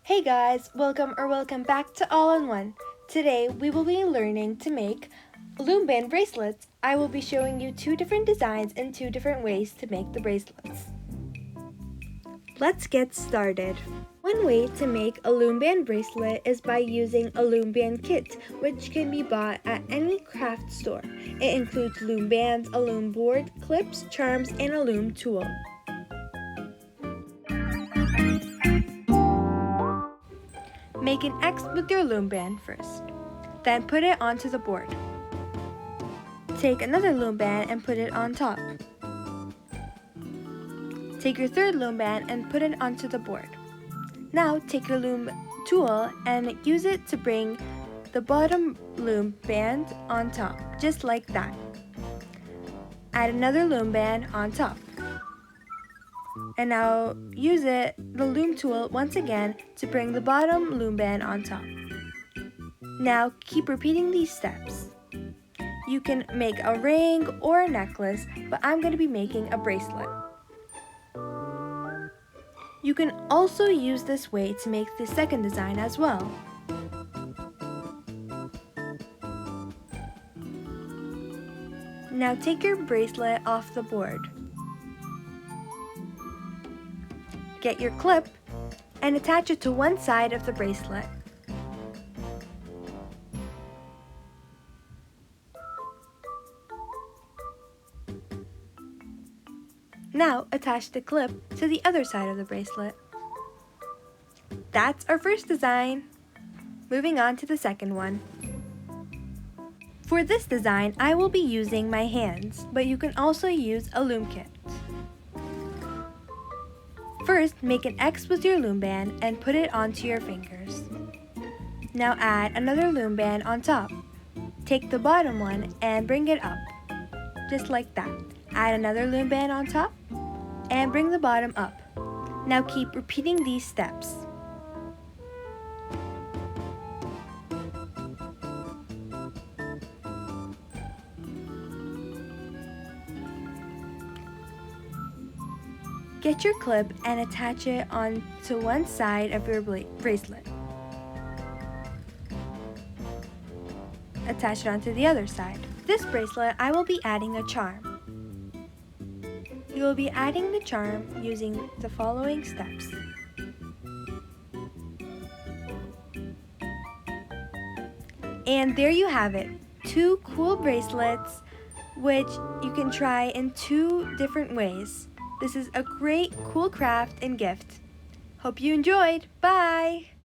Hey guys, welcome back to All-in-One. Today we will be learning to make loom band bracelets. I will be showing you two different designs and two different ways to make the bracelets. Let's get started. One way to make a loom band bracelet is by using a loom band kit, which can be bought at any craft store. It includes loom bands, a loom board, clips, charms, and a loom tool. Make an X with your loom band first, then put it onto the board. Take another loom band and put it on top. Take your third loom band and put it onto the board. Now take your loom tool and use it to bring the bottom loom band on top, just like that. Add another loom band on top. And now use the loom tool once again to bring the bottom loom band on top. Now keep repeating these steps. You can make a ring or a necklace, but I'm going to be making a bracelet. You can also use this way to make the second design as well. Now take your bracelet off the board. Get your clip and attach it to one side of the bracelet. Now attach the clip to the other side of the bracelet. That's our first design. Moving on to the second one. For this design, I will be using my hands, but you can also use a loom kit. First, make an X with your loom band and put it onto your fingers. Now add another loom band on top. Take the bottom one and bring it up, just like that. Add another loom band on top and bring the bottom up. Now keep repeating these steps. Get your clip and attach it onto one side of your bracelet. Attach it onto the other side. This bracelet, I will be adding a charm. You will be adding the charm using the following steps. And there you have it, two cool bracelets which you can try in two different ways. This is a great, cool craft and gift. Hope you enjoyed. Bye!